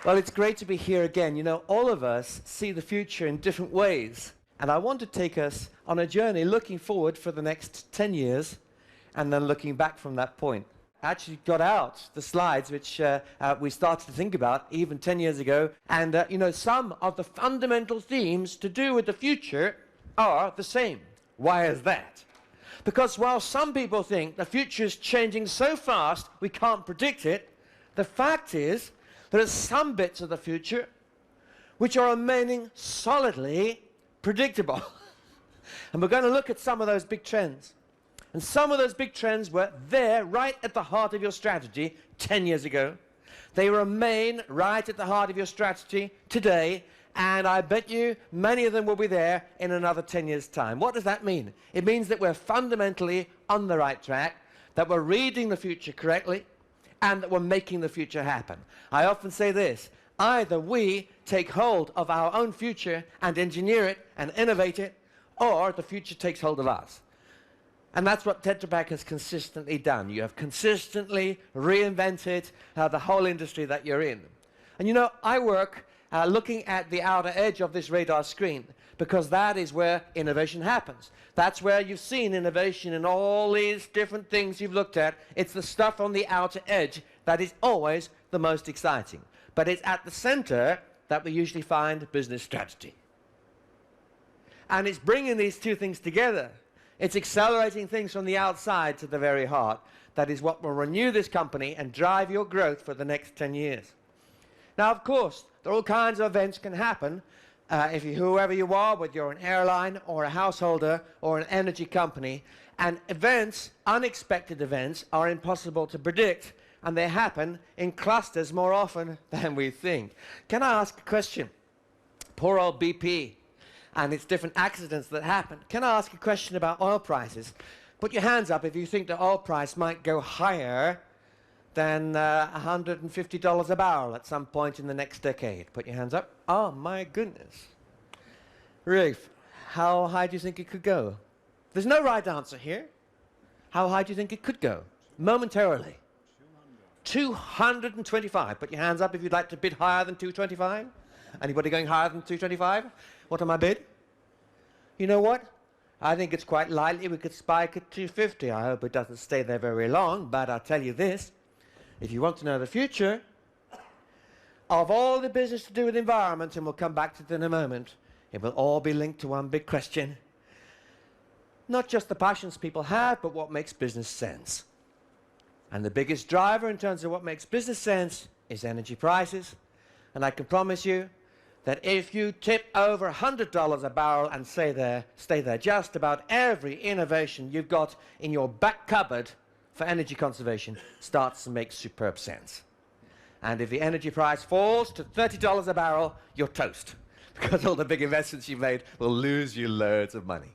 Well, it's great to be here again. You know, all of us see the future in different ways. And I want to take us on a journey looking forward for the next 10 years and then looking back from that point. I actually got out the slides which we started to think about even 10 years ago. And, you know, some of the fundamental themes to do with the future are the same. Why is that? Because while some people think the future is changing so fast we can't predict it, the fact is there are some bits of the future which are remaining solidly predictable. And we're going to look at some of those big trends. And some of those big trends were there right at the heart of your strategy 10 years ago. They remain right at the heart of your strategy today, and I bet you many of them will be there in another 10 years' time. What does that mean? It means that we're fundamentally on the right track, that we're reading the future correctly, and that we're making the future happen. I often say this: either we take hold of our own future and engineer it and innovate it, or the future takes hold of us. And that's what Tetra Pak has consistently done. You have consistently reinvented the whole industry that you're in. And you know, I work looking at the outer edge of this radar screen, because that is where innovation happens. That's where you've seen innovation in all these different things you've looked at. It's the stuff on the outer edge that is always the most exciting. But it's at the center that we usually find business strategy. And it's bringing these two things together. It's accelerating things from the outside to the very heart. That is what will renew this company and drive your growth for the next 10 years. Now, of course, there are all kinds of events can happen. Whoever you are, whether you're an airline or a householder or an energy company, and events, unexpected events, are impossible to predict, and they happen in clusters more often than we think. Can I ask a question? Poor old BP and its different accidents that happen. Can I ask a question about oil prices? Put your hands up if you think the oil price might go higher than $150 a barrel at some point in the next decade. Put your hands up. Oh my goodness. Rafe, how high do you think it could go? There's no right answer here. How high do you think it could go? Momentarily. 225. Put your hands up if you'd like to bid higher than 225. Anybody going higher than 225? What am I bid? You know what? I think it's quite likely we could spike at 250. I hope it doesn't stay there very long, but I'll tell you this. If you want to know the future of all the business to do with environment, and we'll come back to it in a moment, it will all be linked to one big question. Not just the passions people have, but what makes business sense. And the biggest driver in terms of what makes business sense is energy prices. And I can promise you that if you tip over $100 a barrel and stay there, just about every innovation you've got in your back cupboard for energy conservation starts to make superb sense. And if the energy price falls to $30 a barrel, you're toast, because all the big investments you've made will lose you loads of money.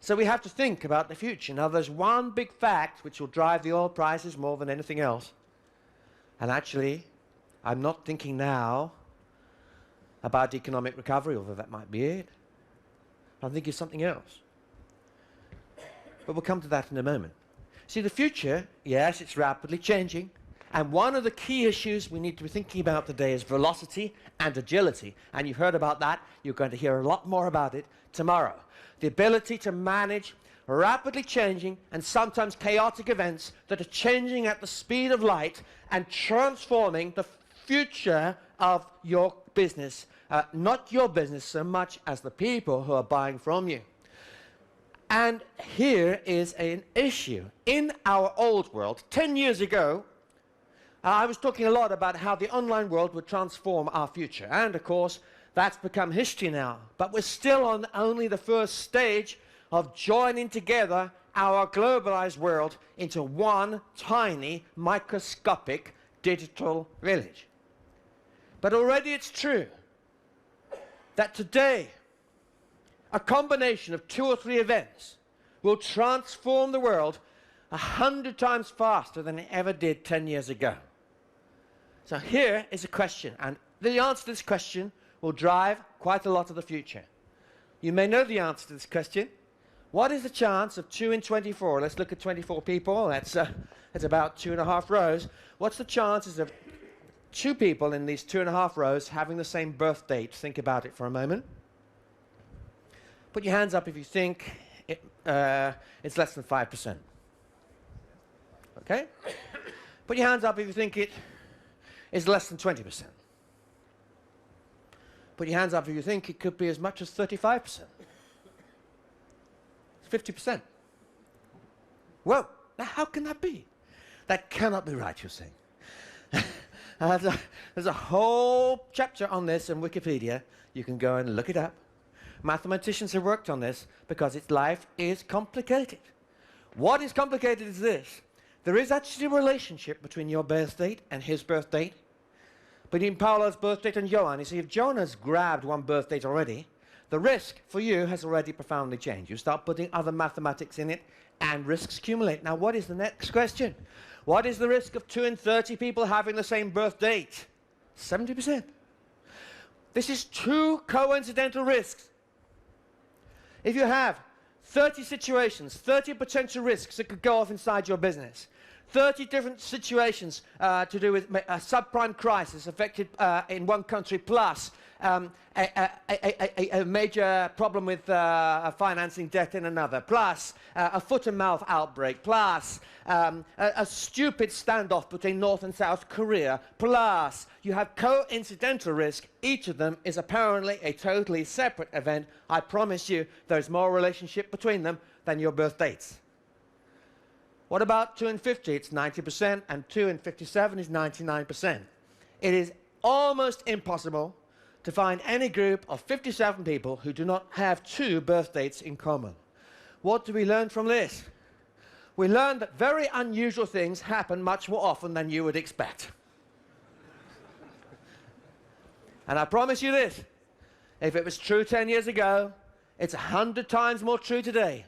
So we have to think about the future. Now, there's one big fact which will drive the oil prices more than anything else. And actually, I'm not thinking now about economic recovery, although that might be it. I'm thinking of something else. But we'll come to that in a moment. See, the future, yes, it's rapidly changing. And one of the key issues we need to be thinking about today is velocity and agility. And you've heard about that. You're going to hear a lot more about it tomorrow. The ability to manage rapidly changing and sometimes chaotic events that are changing at the speed of light and transforming the future of your business. Not your business so much as the people who are buying from you. And here is an issue. In our old world, 10 years ago, I was talking a lot about how the online world would transform our future. And of course, that's become history now. But we're still on only the first stage of joining together our globalized world into one tiny, microscopic digital village. But already it's true that today, a combination of 2 or 3 events will transform the world 100 times faster than it ever did 10 years ago. So here is a question, and the answer to this question will drive quite a lot of the future. You may know the answer to this question. What is the chance of 2 in 24? Let's look at 24 people. That's about 2.5 rows. What's the chances of two people in these 2.5 rows having the same birth date. Think about it for a moment. Put your hands up if you think it's less than 5%. Okay? Put your hands up if you think it is less than 20%. Put your hands up if you think it could be as much as 35%. 50%. Whoa, now how can that be? That cannot be right, you're saying. There's a whole chapter on this in Wikipedia. You can go and look it up. Mathematicians have worked on this because life is complicated. What is complicated is this. There is actually a relationship between your birth date and his birth date, between Paolo's birth date and Johan. You see, if Johan has grabbed one birth date already, the risk for you has already profoundly changed. You start putting other mathematics in it, and risks accumulate. Now, what is the next question? What is the risk of 2 in 30 people having the same birth date? 70%. This is 2 coincidental risks. If you have 30 situations, 30 potential risks that could go off inside your business, 30 different situations to do with a subprime crisis affected in one country, plus a major problem with financing debt in another, plus a foot-and-mouth outbreak, plus a stupid standoff between North and South Korea, plus you have coincidental risk. Each of them is apparently a totally separate event. I promise you there's more relationship between them than your birth dates. What about 2 in 50? It's 90%, and 2 in 57 is 99%. It is almost impossible to find any group of 57 people who do not have 2 birth dates in common. What do we learn from this? We learn that very unusual things happen much more often than you would expect. And I promise you this, if it was true 10 years ago, it's 100 times more true today,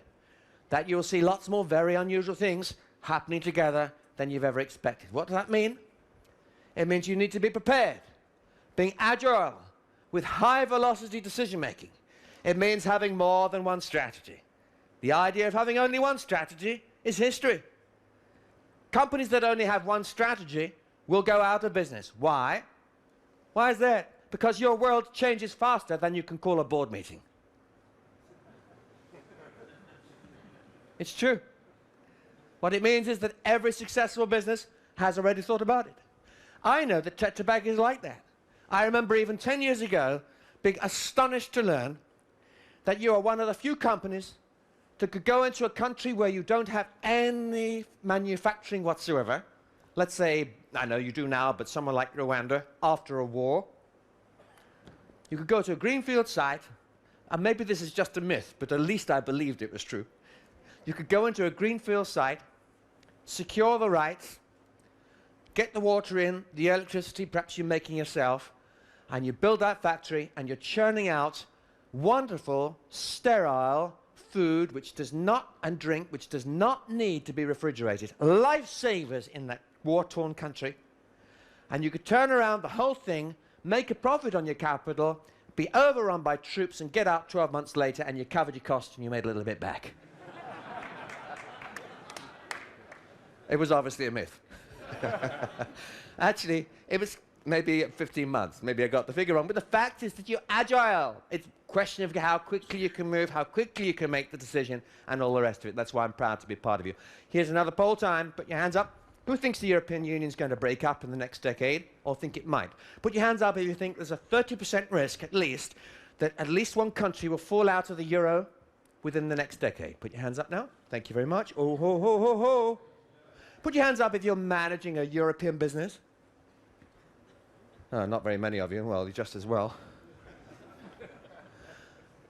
that you'll see lots more very unusual things happening together than you've ever expected. What does that mean? It means you need to be prepared, being agile, with high velocity decision making. It means having more than one strategy. The idea of having only one strategy is history. Companies that only have one strategy will go out of business. Why? Why is that? Because your world changes faster than you can call a board meeting. It's true. What it means is that every successful business has already thought about it. I know that Tetra Pak is like that. I remember even 10 years ago being astonished to learn that you are one of the few companies that could go into a country where you don't have any manufacturing whatsoever. Let's say, I know you do now, but someone like Rwanda, after a war. You could go to a greenfield site, and maybe this is just a myth, but at least I believed it was true. You could go into a greenfield site, secure the rights, get the water in, the electricity perhaps you're making yourself, and you build that factory, and you're churning out wonderful, sterile food which does not, and drink which does not need to be refrigerated. Lifesavers in that war-torn country. And you could turn around the whole thing, make a profit on your capital, be overrun by troops, and get out 12 months later, and you covered your costs and you made a little bit back. It was obviously a myth. Actually, it was maybe 15 months. Maybe I got the figure wrong. But the fact is that you're agile. It's a question of how quickly you can move, how quickly you can make the decision, and all the rest of it. That's why I'm proud to be part of you. Here's another poll time. Put your hands up. Who thinks the European Union is going to break up in the next decade, or think it might? Put your hands up if you think there's a 30% risk, at least, that at least one country will fall out of the euro within the next decade. Put your hands up now. Thank you very much. Oh, ho, ho, ho, ho. Put your hands up if you're managing a European business. Oh, not very many of you. Well, just as well.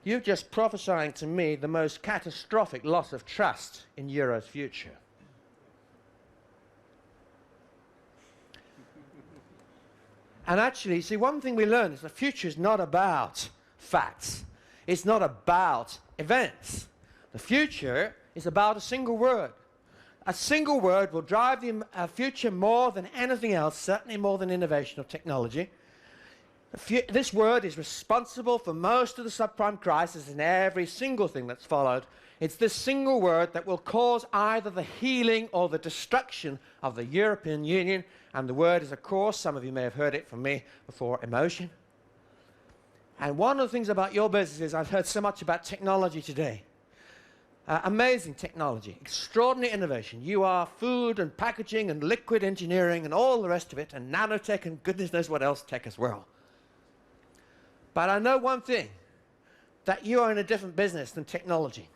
You're just prophesying to me the most catastrophic loss of trust in Euro's future. And actually, see, one thing we learn is the future is not about facts. It's not about events. The future is about a single word. A single word will drive the future more than anything else, certainly more than innovation or technology. This word is responsible for most of the subprime crisis and every single thing that's followed. It's this single word that will cause either the healing or the destruction of the European Union, And the word is, of course, some of you may have heard it from me before, emotion. And one of the things about your business is I've heard so much about technology today. Amazing technology, extraordinary innovation. You are food and packaging and liquid engineering and all the rest of it, and nanotech and goodness knows what else tech as well. But I know one thing, that you are in a different business than technology.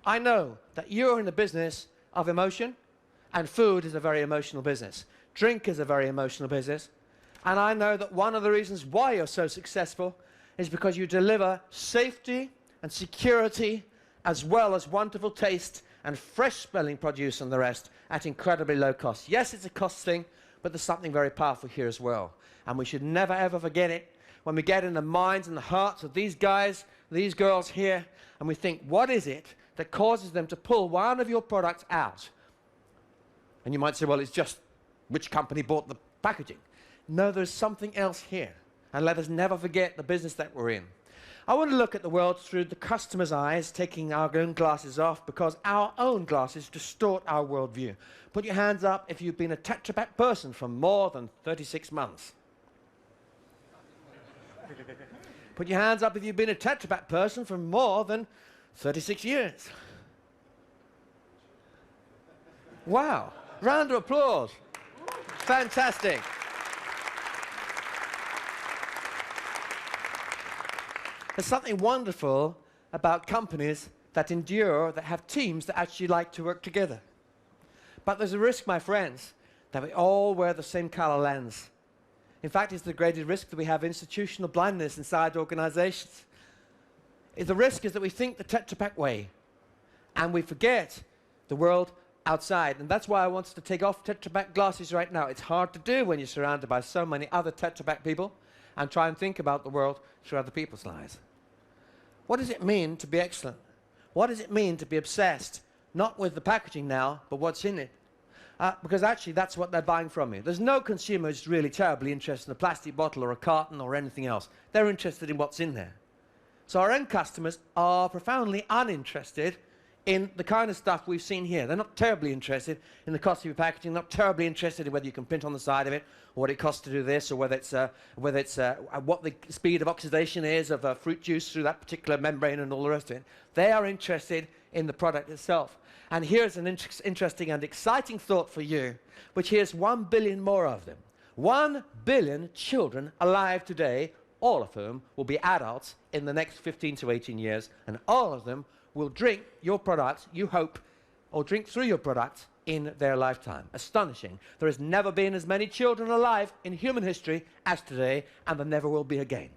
I know that you're in the business of emotion, and food is a very emotional business. Drink is a very emotional business. And I know that one of the reasons why you're so successful is because you deliver safety and security as well as wonderful taste and fresh smelling produce and the rest at incredibly low cost. Yes, it's a cost thing, but there's something very powerful here as well. And we should never ever forget it when we get in the minds and the hearts of these guys, these girls here, and we think, what is it that causes them to pull one of your products out? And you might say, well, it's just which company bought the packaging. No, there's something else here. And let us never forget the business that we're in. I want to look at the world through the customer's eyes, taking our own glasses off, because our own glasses distort our worldview. Put your hands up if you've been a Tetra Pak person for more than 36 months. Put your hands up if you've been a Tetra Pak person for more than 36 years. Wow. Round of applause. Fantastic. There's something wonderful about companies that endure, that have teams that actually like to work together. But there's a risk, my friends, that we all wear the same color lens. In fact, it's the greatest risk that we have institutional blindness inside organizations. The risk is that we think the Tetra Pak way, and we forget the world outside. And that's why I want us to take off Tetra Pak glasses right now. It's hard to do when you're surrounded by so many other Tetra Pak people, and try and think about the world through other people's lives. What does it mean to be excellent? What does it mean to be obsessed? Not with the packaging now, but what's in it. Because actually that's what they're buying from you. There's no consumer who's really terribly interested in a plastic bottle or a carton or anything else. They're interested in what's in there. So our end customers are profoundly uninterested in the kind of stuff we've seen here. They're not terribly interested in the cost of your packaging, not terribly interested in whether you can print on the side of it, or what it costs to do this, or whether it's what the speed of oxidation is of fruit juice through that particular membrane and all the rest of it. They are interested in the product itself. And here's an interesting and exciting thought for you, which here's 1 billion more of them. 1 billion children alive today, all of whom will be adults in the next 15 to 18 years, and all of them will drink your products, you hope, or drink through your products in their lifetime. Astonishing. There has never been as many children alive in human history as today, and there never will be again.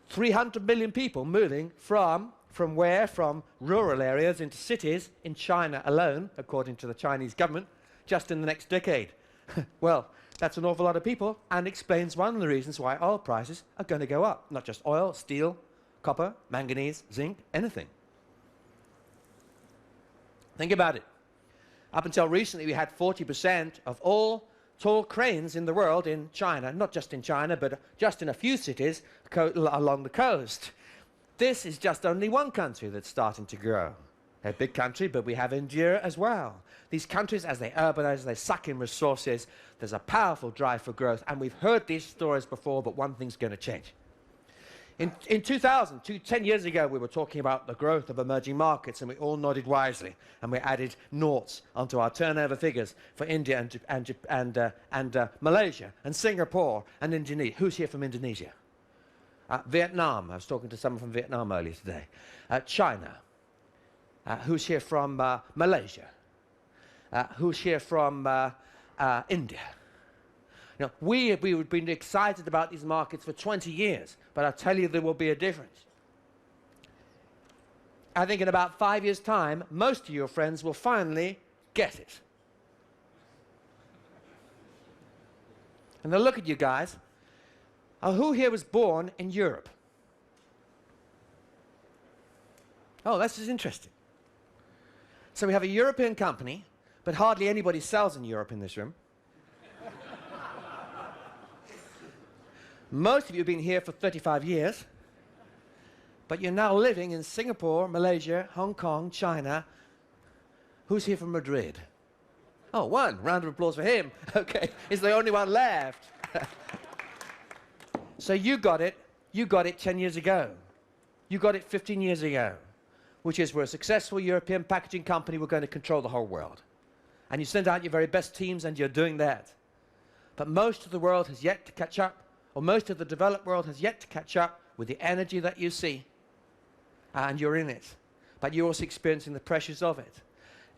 300 million people moving from where? From rural areas into cities in China alone, according to the Chinese government, just in the next decade. Well, that's an awful lot of people, and explains one of the reasons why oil prices are going to go up. Not just oil, steel, copper, manganese, zinc, anything. Think about it. Up until recently, we had 40% of all tall cranes in the world in China, not just in China, but just in a few cities along the coast. This is just only one country that's starting to grow. A big country, but we have India as well. These countries, as they urbanize, they suck in resources. There's a powerful drive for growth, and we've heard these stories before, but one thing's going to change. In 2000, 10 years ago, we were talking about the growth of emerging markets, and we all nodded wisely, and we added noughts onto our turnover figures for India and Malaysia and Singapore and Indonesia. Who's here from Indonesia? Vietnam. I was talking to someone from Vietnam earlier today. China. Who's here from Malaysia? Who's here from India? You know, we've been excited about these markets for 20 years, but I tell you there will be a difference. I think in about 5 years' time, most of your friends will finally get it. And they'll look at you guys. Who here was born in Europe? Oh, this is interesting. So we have a European company, but hardly anybody sells in Europe in this room. Most of you have been here for 35 years, but you're now living in Singapore, Malaysia, Hong Kong, China. Who's here from Madrid? Oh, one. Round of applause for him. Okay, he's the only one left. So you got it 10 years ago. You got it 15 years ago, which is we're a successful European packaging company, we're going to control the whole world. And you send out your very best teams and you're doing that. But most of the world has yet to catch up, or most of the developed world has yet to catch up with the energy that you see. And you're in it. But you're also experiencing the pressures of it.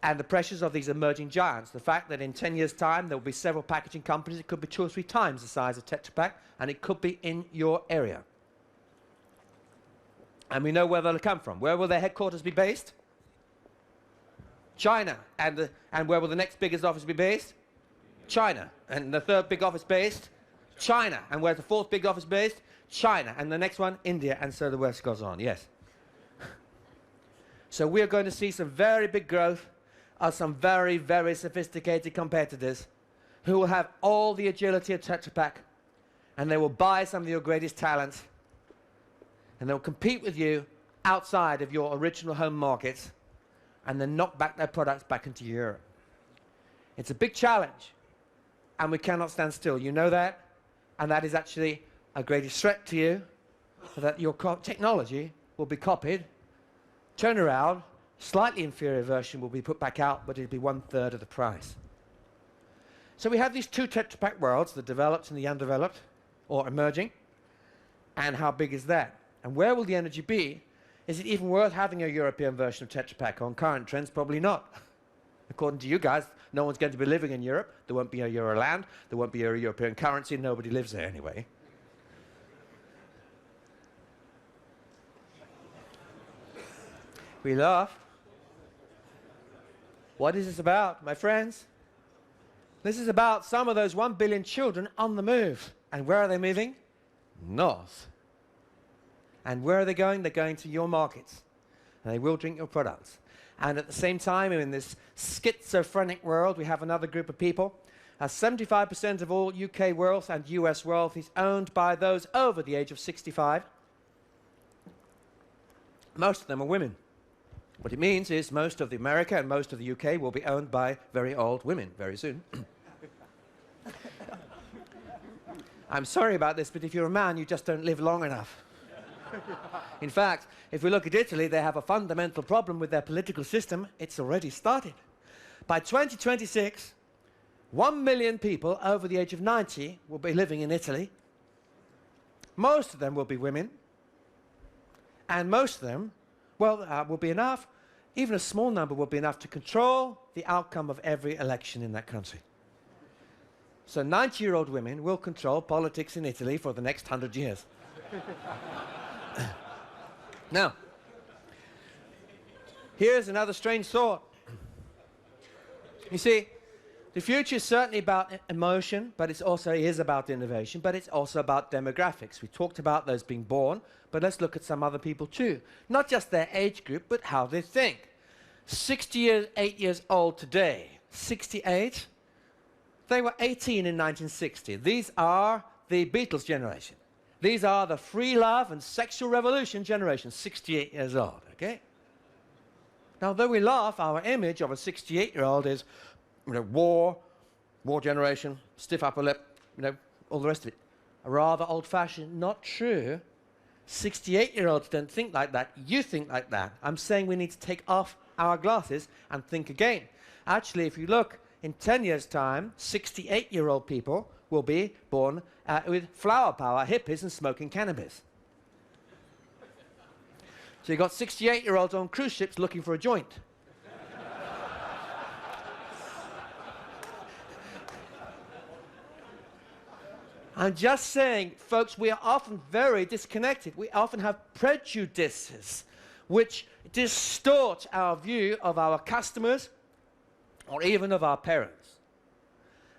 And the pressures of these emerging giants. The fact that in 10 years' time there will be several packaging companies, it could be 2 or 3 times the size of Tetra Pak, and it could be in your area. And we know where they'll come from. Where will their headquarters be based? China. And where will the next biggest office be based? China. And the third big office based? China. And where's the fourth big office based? China. And the next one, India. And so the West goes on. Yes. So we're going to see some very big growth of some very, very sophisticated competitors who will have all the agility of Tetra Pak, and they will buy some of your greatest talents, and they'll compete with you outside of your original home markets, and then knock back their products back into Europe. It's a big challenge, and we cannot stand still. You know that, and that is actually a greatest threat to you, that your technology will be copied, turn around, slightly inferior version will be put back out, but it'll be 1/3 of the price. So we have these two Tetra Pak worlds, the developed and the undeveloped, or emerging. And how big is that? And where will the energy be? Is it even worth having a European version of Tetra Pak on current trends? Probably not. According to you guys, no one's going to be living in Europe. There won't be a Euroland. There won't be a European currency. Nobody lives there anyway. We laugh. What is this about, my friends? This is about some of those 1 billion children on the move. And where are they moving? North. And where are they going? They're going to your markets. And they will drink your products. And at the same time, in this schizophrenic world, we have another group of people. 75% of all UK wealth and US wealth is owned by those over the age of 65. Most of them are women. What it means is most of the America and most of the UK will be owned by very old women very soon. I'm sorry about this, but if you're a man, you just don't live long enough. In fact, if we look at Italy, they have a fundamental problem with their political system. It's already started. By 2026, 1 million people over the age of 90 will be living in Italy. Most of them will be women. And most of them, well, will be enough. Even a small number will be enough to control the outcome of every election in that country. So 90-year-old women will control politics in Italy for the next 100 years. Now, here's another strange thought. You see, the future is certainly about emotion, but it also is about innovation, but it's also about demographics. We talked about those being born, but let's look at some other people too. Not just their age group, but how they think. 68 years old today. 68? They were 18 in 1960. These are the Beatles generation. These are the free love and sexual revolution generation, 68 years old, okay? Now, though we laugh, our image of a 68-year-old is, war generation, stiff upper lip, all the rest of it. A rather old-fashioned, not true. 68-year-olds don't think like that. You think like that. I'm saying we need to take off our glasses and think again. Actually, if you look, in 10 years' time, 68-year-old people will be born with flower power, hippies, and smoking cannabis. So you've got 68-year-olds on cruise ships looking for a joint. I'm just saying, folks, we are often very disconnected. We often have prejudices which distort our view of our customers or even of our parents.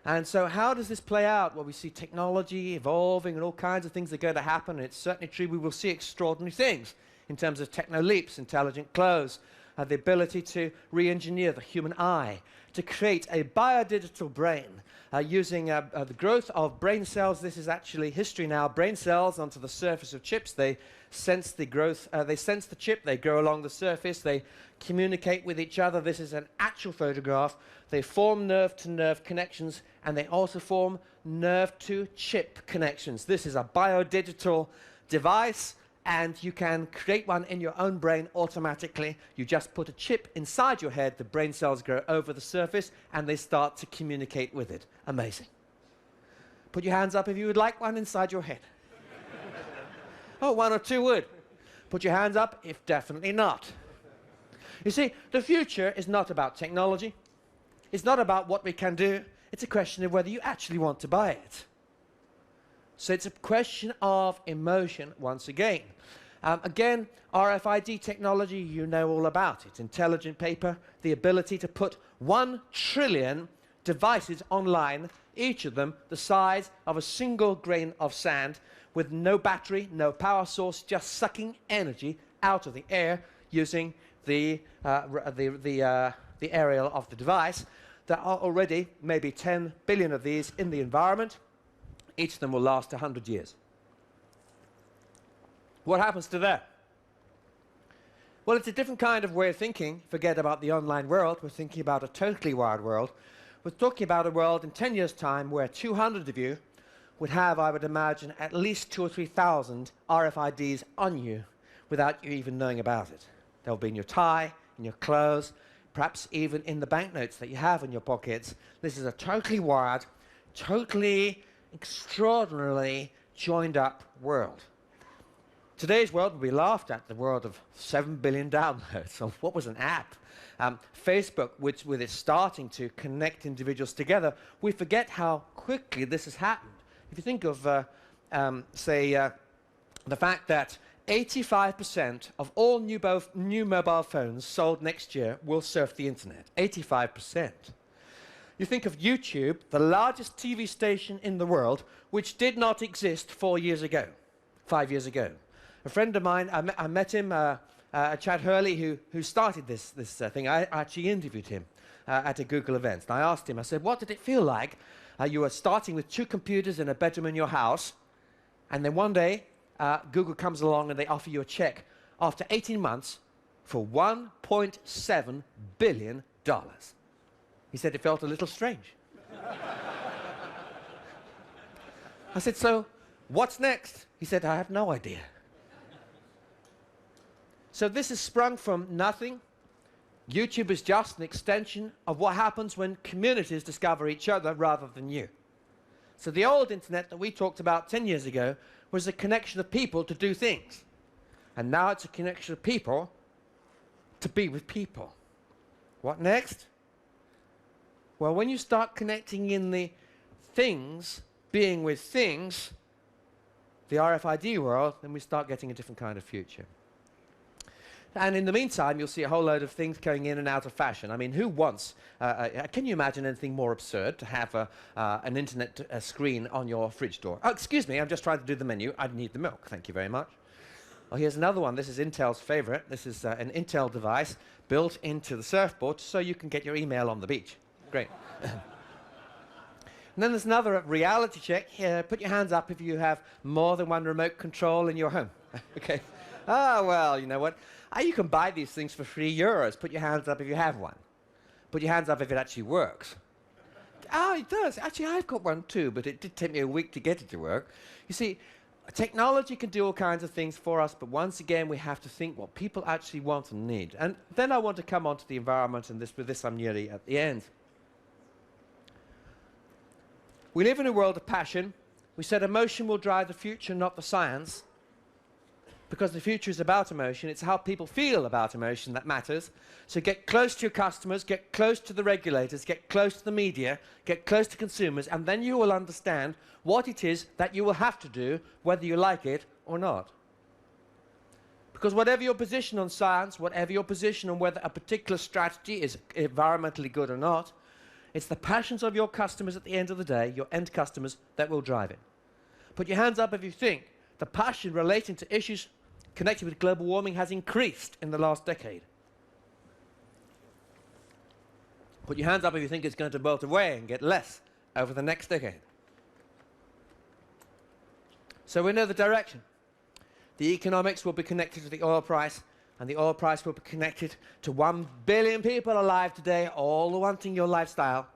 And so how does this play out? Well, we see technology evolving and all kinds of things are going to happen. And it's certainly true we will see extraordinary things in terms of techno-leaps, intelligent clothes, the ability to re-engineer the human eye, to create a biodigital brain, using the growth of brain cells. This is actually history now. Brain cells onto the surface of chips. They sense the growth. They sense the chip. They grow along the surface. They communicate with each other. This is an actual photograph. They form nerve-to-nerve connections, and they also form nerve-to-chip connections. This is a biodigital device, and you can create one in your own brain automatically. You just put a chip inside your head, the brain cells grow over the surface, and they start to communicate with it. Amazing. Put your hands up if you would like one inside your head. Oh, one or two would. Put your hands up if definitely not. You see, the future is not about technology. It's not about what we can do. It's a question of whether you actually want to buy it. So it's a question of emotion once again. Again, RFID technology, you know all about it. Intelligent paper, the ability to put 1 trillion devices online, each of them the size of a single grain of sand, with no battery, no power source, just sucking energy out of the air using the aerial of the device. There are already maybe 10 billion of these in the environment. Each of them will last 100 years. What happens to that? Well, it's a different kind of way of thinking. Forget about the online world. We're thinking about a totally wired world. We're talking about a world in 10 years' time where 200 of you would have, I would imagine, at least 2,000 or 3,000 RFIDs on you without you even knowing about it. They'll be in your tie, in your clothes, perhaps even in the banknotes that you have in your pockets. This is a totally wired, totally extraordinarily joined up world. Today's world will be laughed at, the world of 7 billion downloads. So what was an app? Facebook, which with its starting to connect individuals together, we forget how quickly this has happened. If you think of, the fact that 85% of all new mobile phones sold next year will surf the internet. 85%. You think of YouTube, the largest TV station in the world, which did not exist 4 years ago, 5 years ago. A friend of mine, I met him, Chad Hurley, who started this thing. I actually interviewed him at a Google event. And I asked him, I said, what did it feel like? You were starting with 2 computers in a bedroom in your house, and then one day, Google comes along and they offer you a check after 18 months for $1.7 billion. He said it felt a little strange. I said, so what's next? He said, I have no idea. So this has sprung from nothing. YouTube is just an extension of what happens when communities discover each other rather than you. So the old internet that we talked about 10 years ago was a connection of people to do things. And now it's a connection of people to be with people. What next? Well, when you start connecting in the things, being with things, the RFID world, then we start getting a different kind of future. And in the meantime, you'll see a whole load of things going in and out of fashion. I mean, who wants, can you imagine anything more absurd to have an internet screen on your fridge door? Oh, excuse me, I'm just trying to do the menu. I need the milk, thank you very much. Well, here's another one. This is Intel's favorite. This is an Intel device built into the surfboard so you can get your email on the beach. Great. And then there's another reality check. Here, put your hands up if you have more than one remote control in your home. Okay. Ah, well, you know what? You can buy these things for €3. Put your hands up if you have one. Put your hands up if it actually works. Oh, it does. Actually, I've got one too, but it did take me a week to get it to work. You see, technology can do all kinds of things for us, but once again, we have to think what people actually want and need. And then I want to come on to the environment, and with this I'm nearly at the end. We live in a world of passion. We said emotion will drive the future, not the science. Because the future is about emotion, it's how people feel about emotion that matters. So get close to your customers, get close to the regulators, get close to the media, get close to consumers, and then you will understand what it is that you will have to do, whether you like it or not. Because whatever your position on science, whatever your position on whether a particular strategy is environmentally good or not, it's the passions of your customers at the end of the day, your end customers, that will drive it. Put your hands up if you think the passion relating to issues connected with global warming has increased in the last decade. Put your hands up if you think it's going to melt away and get less over the next decade. So we know the direction. The economics will be connected to the oil price, and the oil price will be connected to 1 billion people alive today, all wanting your lifestyle.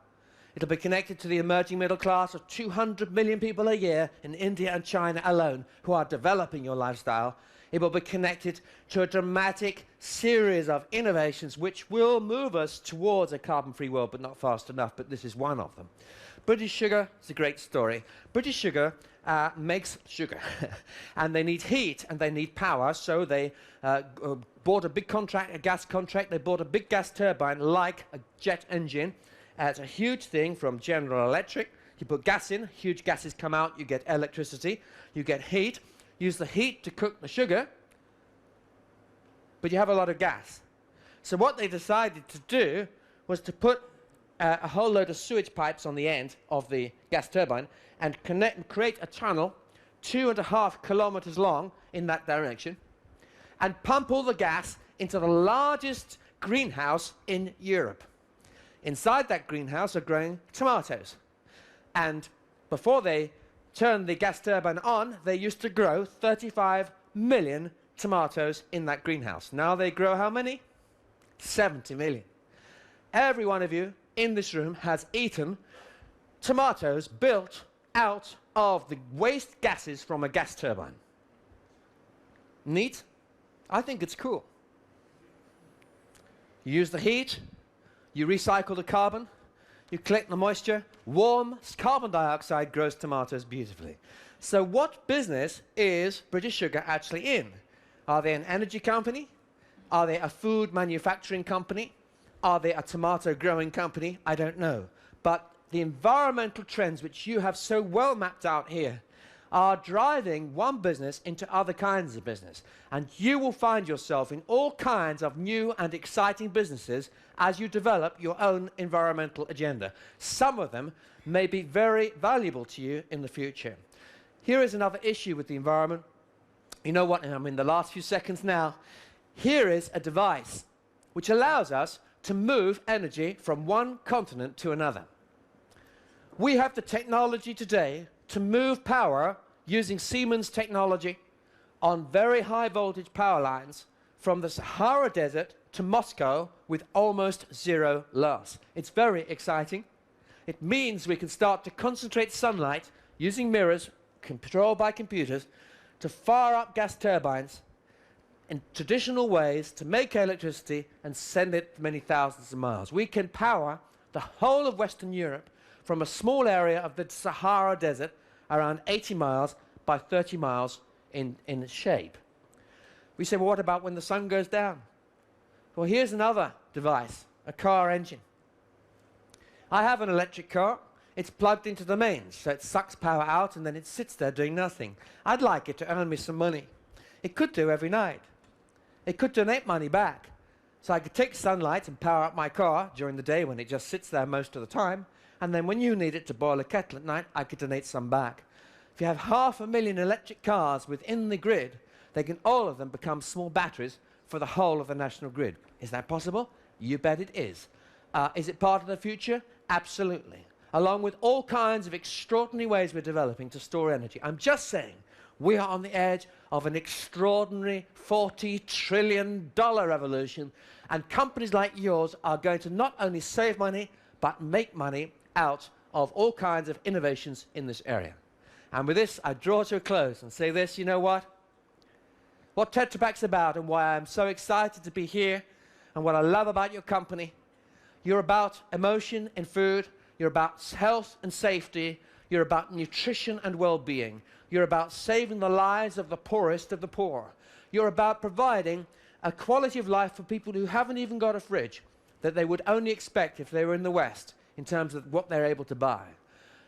It'll be connected to the emerging middle class of 200 million people a year in India and China alone who are developing your lifestyle. It will be connected to a dramatic series of innovations which will move us towards a carbon-free world, but not fast enough, but this is one of them. British Sugar is a great story. British Sugar makes sugar, and they need heat and they need power, so they bought a big contract, a gas contract. They bought a big gas turbine like a jet engine. It's a huge thing from General Electric. You put gas in, huge gases come out, you get electricity, you get heat. Use the heat to cook the sugar, but you have a lot of gas. So what they decided to do was to put a whole load of sewage pipes on the end of the gas turbine and connect and create a tunnel 2.5 kilometers long in that direction and pump all the gas into the largest greenhouse in Europe. Inside that greenhouse are growing tomatoes. And before they turned the gas turbine on, they used to grow 35 million tomatoes in that greenhouse. Now they grow how many? 70 million. Every one of you in this room has eaten tomatoes built out of the waste gases from a gas turbine. Neat? I think it's cool. You use the heat, you recycle the carbon, you collect the moisture, warm carbon dioxide grows tomatoes beautifully. So what business is British Sugar actually in? Are they an energy company? Are they a food manufacturing company? Are they a tomato growing company? I don't know. But the environmental trends which you have so well mapped out here are driving one business into other kinds of business. And you will find yourself in all kinds of new and exciting businesses as you develop your own environmental agenda. Some of them may be very valuable to you in the future. Here is another issue with the environment. You know what? I'm in the last few seconds now. Here is a device which allows us to move energy from one continent to another. We have the technology today to move power using Siemens technology on very high voltage power lines from the Sahara Desert to Moscow with almost zero loss. It's very exciting. It means we can start to concentrate sunlight using mirrors controlled by computers to fire up gas turbines in traditional ways to make electricity and send it many thousands of miles. We can power the whole of Western Europe from a small area of the Sahara Desert, around 80 miles by 30 miles in shape. We say, well, what about when the sun goes down? Well, here's another device, a car engine. I have an electric car. It's plugged into the mains, so it sucks power out and then it sits there doing nothing. I'd like it to earn me some money. It could do every night. It could donate money back. So I could take sunlight and power up my car during the day when it just sits there most of the time, and then when you need it to boil a kettle at night, I could donate some back. If you have 500,000 electric cars within the grid, they can all of them become small batteries for the whole of the national grid. Is that possible? You bet it is. Is it part of the future? Absolutely. Along with all kinds of extraordinary ways we're developing to store energy. I'm just saying, we are on the edge of an extraordinary $40 trillion revolution, and companies like yours are going to not only save money, but make money out of all kinds of innovations in this area. And with this, I draw to a close and say this, you know what? What Tetra Pak's about and why I'm so excited to be here and what I love about your company, you're about emotion and food, you're about health and safety, you're about nutrition and well-being, you're about saving the lives of the poorest of the poor, you're about providing a quality of life for people who haven't even got a fridge that they would only expect if they were in the West in terms of what they're able to buy.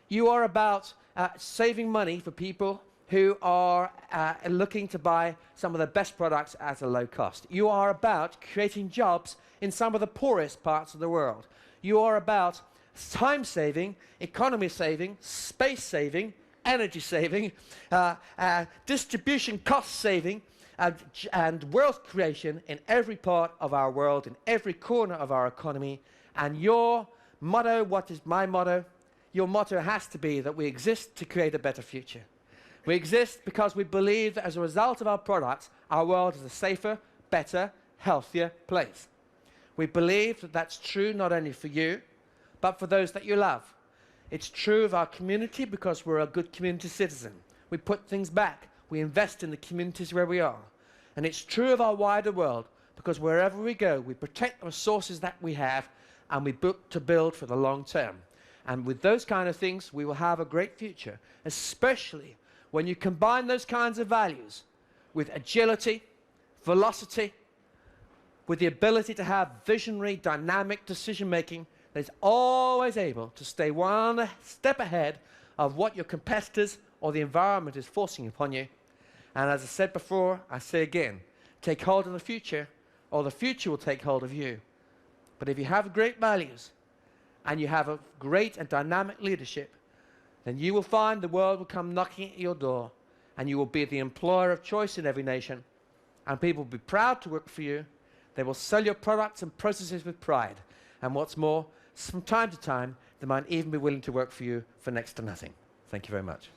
You are about saving money for people who are looking to buy some of the best products at a low cost. You are about creating jobs in some of the poorest parts of the world. You are about time saving, economy saving, space saving, energy saving, distribution cost saving, and wealth creation in every part of our world, in every corner of our economy. And your motto, what is my motto? your motto has to be that we exist to create a better future. We exist because we believe that as a result of our products, our world is a safer, better, healthier place. We believe that that's true not only for you, but for those that you love. It's true of our community because we're a good community citizen. We put things back. We invest in the communities where we are. And it's true of our wider world because wherever we go, we protect the resources that we have and we book to build for the long term. And with those kind of things, we will have a great future, especially when you combine those kinds of values with agility, velocity, with the ability to have visionary, dynamic decision-making that is always able to stay one step ahead of what your competitors or the environment is forcing upon you. And as I said before, I say again, take hold of the future, or the future will take hold of you. But if you have great values, and you have a great and dynamic leadership, then you will find the world will come knocking at your door, and you will be the employer of choice in every nation, and people will be proud to work for you. They will sell your products and processes with pride. And what's more, from time to time, they might even be willing to work for you for next to nothing. Thank you very much.